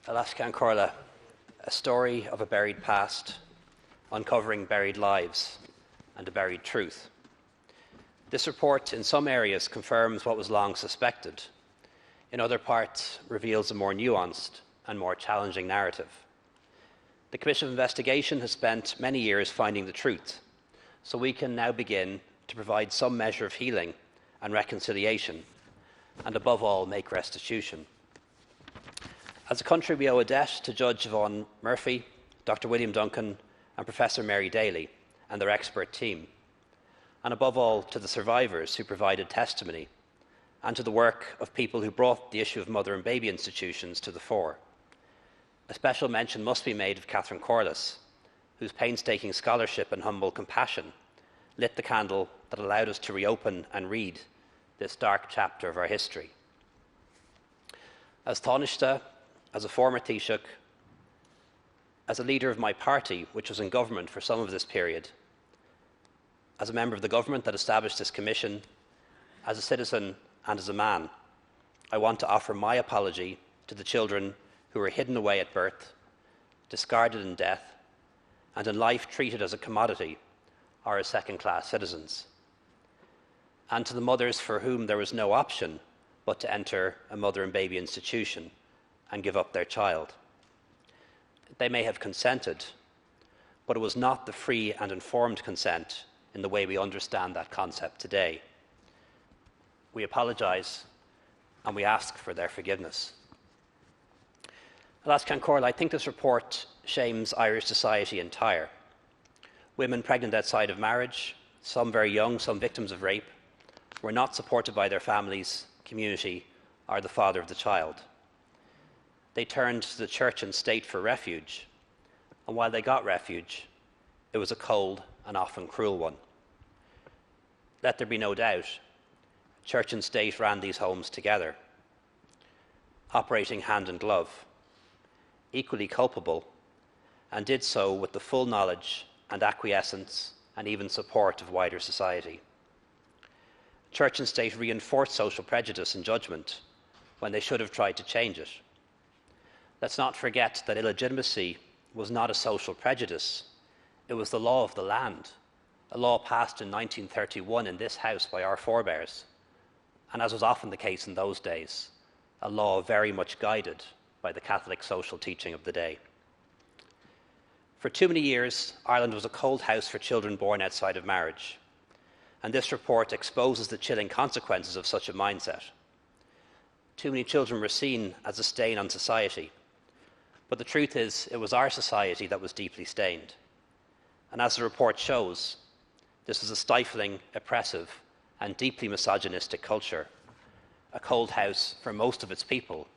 Alaskan Corla, a story of a buried past, uncovering buried lives and a buried truth. This report in some areas confirms what was long suspected. In other parts, reveals a more nuanced and more challenging narrative. The Commission of Investigation has spent many years finding the truth, so we can now begin to provide some measure of healing and reconciliation, and above all, make restitution. As a country, we owe a debt to Judge Yvonne Murphy, Dr. William Duncan, and Professor Mary Daly and their expert team, and above all, to the survivors who provided testimony, and to the work of people who brought the issue of mother and baby institutions to the fore. A special mention must be made of Catherine Corliss, whose painstaking scholarship and humble compassion lit the candle that allowed us to reopen and read this dark chapter of our history. As Tánaiste, as a former Taoiseach, as a leader of my party, which was in government for some of this period, as a member of the government that established this commission, as a citizen and as a man, I want to offer my apology to the children who were hidden away at birth, discarded in death, and in life treated as a commodity or as second-class citizens, and to the mothers for whom there was no option but to enter a mother and baby institution and give up their child. They may have consented, but it was not the free and informed consent in the way we understand that concept today. We apologise and we ask for their forgiveness. Alaskan Corla, I think this report shames Irish society entire. Women pregnant outside of marriage, some very young, some victims of rape, were not supported by their families, community, or the father of the child. They turned to the church and state for refuge, and while they got refuge, it was a cold and often cruel one. Let there be no doubt, church and state ran these homes together, operating hand in glove, equally culpable, and did so with the full knowledge and acquiescence and even support of wider society. Church and state reinforced social prejudice and judgment when they should have tried to change it. Let's not forget that illegitimacy was not a social prejudice. It was the law of the land, a law passed in 1931 in this House by our forebears, and as was often the case in those days, a law very much guided by the Catholic social teaching of the day. For too many years, Ireland was a cold house for children born outside of marriage, and this report exposes the chilling consequences of such a mindset. Too many children were seen as a stain on society, but the truth is, it was our society that was deeply stained. And as the report shows, this was a stifling, oppressive, and deeply misogynistic culture, a cold house for most of its people,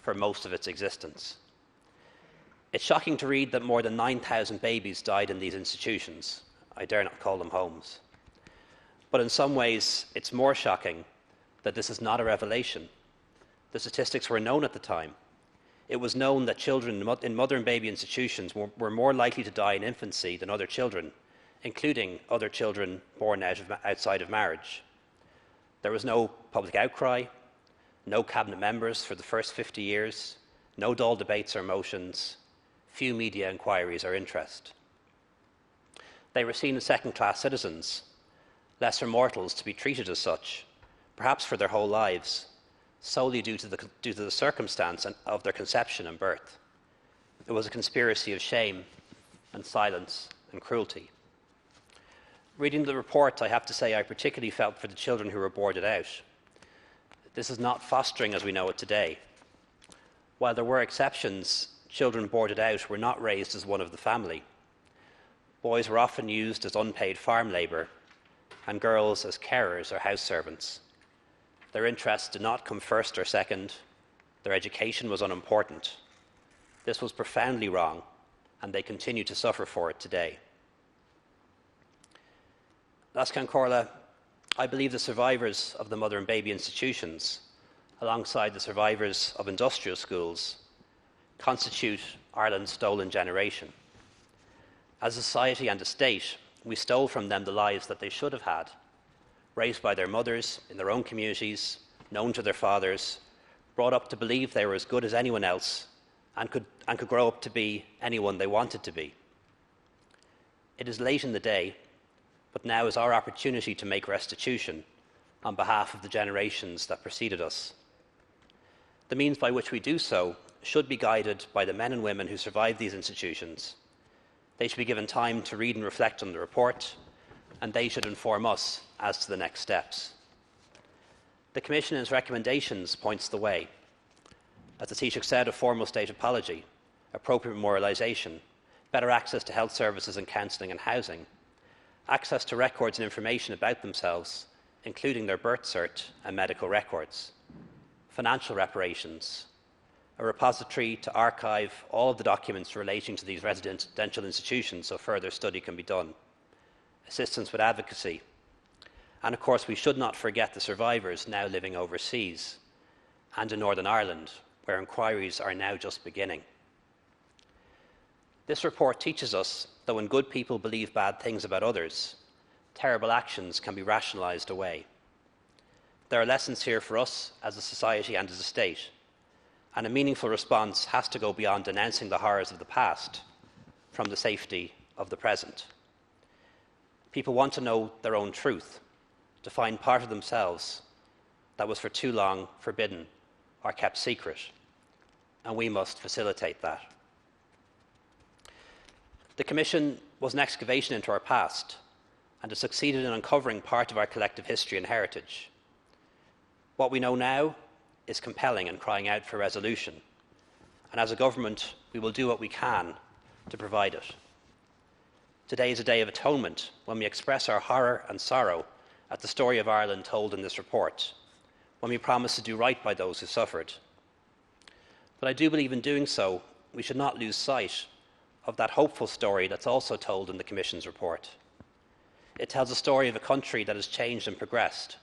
for most of its existence. It's shocking to read that more than 9,000 babies died in these institutions. I dare not call them homes. But in some ways, it's more shocking that this is not a revelation. The statistics were known at the time. It was known that children in mother and baby institutions were more likely to die in infancy than other children, including other children born outside of marriage. There was no public outcry, no cabinet members for the first 50 years, no Dáil debates or motions, few media inquiries or interest. They were seen as second-class citizens, lesser mortals to be treated as such, perhaps for their whole lives, solely due to the circumstance of their conception and birth. It was a conspiracy of shame and silence and cruelty. Reading the report, I have to say I particularly felt for the children who were boarded out. This is not fostering as we know it today. While there were exceptions, children boarded out were not raised as one of the family. Boys were often used as unpaid farm labour, and girls as carers or house servants. Their interests did not come first or second. Their education was unimportant. This was profoundly wrong, and they continue to suffer for it today. Alaskan Corla, I believe the survivors of the mother and baby institutions, alongside the survivors of industrial schools, constitute Ireland's stolen generation. As a society and a state, we stole from them the lives that they should have had, raised by their mothers in their own communities, known to their fathers, brought up to believe they were as good as anyone else, and could grow up to be anyone they wanted to be. It is late in the day, but now is our opportunity to make restitution on behalf of the generations that preceded us. The means by which we do so should be guided by the men and women who survived these institutions. They should be given time to read and reflect on the report, and they should inform us as to the next steps. The Commission in its recommendations points the way. As the Taoiseach said, a formal state apology, appropriate memorialisation, better access to health services and counselling and housing, access to records and information about themselves, including their birth cert and medical records, financial reparations, a repository to archive all of the documents relating to these residential institutions so further study can be done, assistance with advocacy, and of course we should not forget the survivors now living overseas and in Northern Ireland, where inquiries are now just beginning. This report teaches us that when good people believe bad things about others, terrible actions can be rationalised away. There are lessons here for us as a society and as a state, and a meaningful response has to go beyond denouncing the horrors of the past from the safety of the present. People want to know their own truth, to find part of themselves that was for too long forbidden or kept secret, and we must facilitate that. The Commission was an excavation into our past, and has succeeded in uncovering part of our collective history and heritage. What we know now is compelling and crying out for resolution, and as a government we will do what we can to provide it. Today is a day of atonement when we express our horror and sorrow at the story of Ireland told in this report, when we promise to do right by those who suffered. But I do believe in doing so, we should not lose sight of that hopeful story that's also told in the Commission's report. It tells a story of a country that has changed and progressed,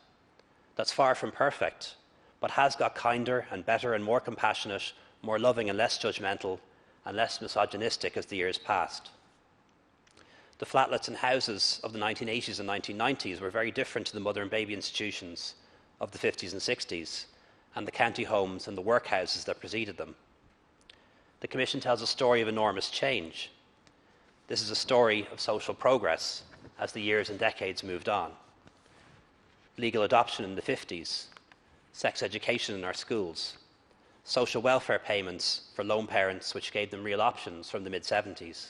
that's far from perfect, but has got kinder and better and more compassionate, more loving and less judgmental and less misogynistic as the years passed. The flatlets and houses of the 1980s and 1990s were very different to the mother and baby institutions of the 50s and 60s, and the county homes and the workhouses that preceded them. The Commission tells a story of enormous change. This is a story of social progress as the years and decades moved on. Legal adoption in the 50s, sex education in our schools, social welfare payments for lone parents which gave them real options from the mid-70s,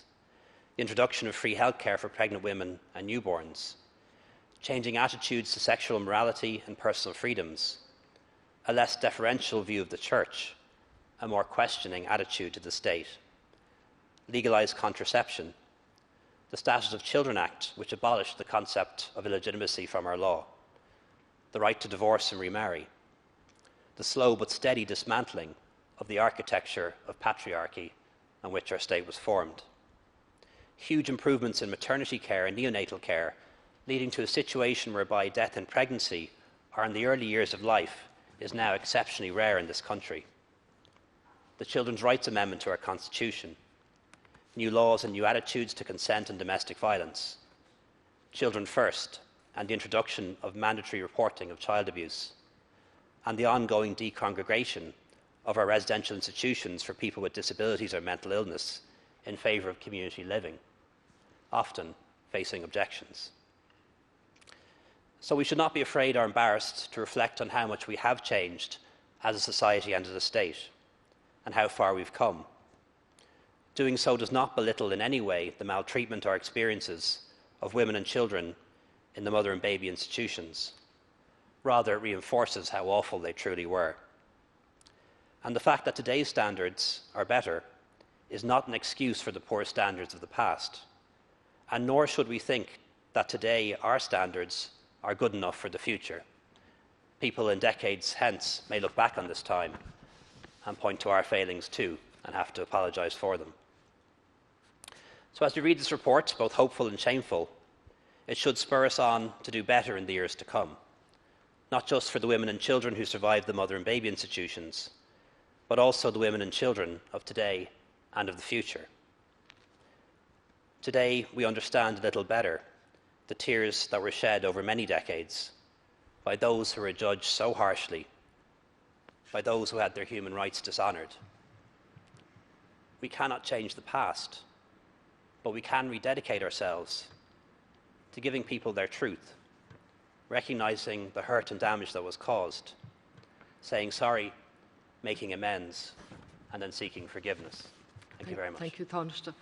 the introduction of free healthcare for pregnant women and newborns, changing attitudes to sexual morality and personal freedoms, a less deferential view of the Church, a more questioning attitude to the state, legalised contraception, the Status of Children Act, which abolished the concept of illegitimacy from our law, the right to divorce and remarry, the slow but steady dismantling of the architecture of patriarchy on which our state was formed, huge improvements in maternity care and neonatal care, leading to a situation whereby death in pregnancy or in the early years of life is now exceptionally rare in this country. The Children's Rights Amendment to our Constitution, new laws and new attitudes to consent and domestic violence, Children First, and the introduction of mandatory reporting of child abuse, and the ongoing decongregation of our residential institutions for people with disabilities or mental illness in favour of community living, often facing objections. So we should not be afraid or embarrassed to reflect on how much we have changed as a society and as a state, and how far we've come. Doing so does not belittle in any way the maltreatment or experiences of women and children in the mother and baby institutions. Rather, it reinforces how awful they truly were. And the fact that today's standards are better is not an excuse for the poor standards of the past, and nor should we think that today our standards are good enough for the future. People in decades hence may look back on this time and point to our failings too and have to apologise for them. So as we read this report, both hopeful and shameful, it should spur us on to do better in the years to come, not just for the women and children who survived the mother and baby institutions, but also the women and children of today and of the future. Today we understand a little better the tears that were shed over many decades by those who were judged so harshly, by those who had their human rights dishonoured. We cannot change the past, but we can rededicate ourselves to giving people their truth, recognizing the hurt and damage that was caused, saying sorry, making amends, and then seeking forgiveness. Thank you very much. Thank you, Tánaiste.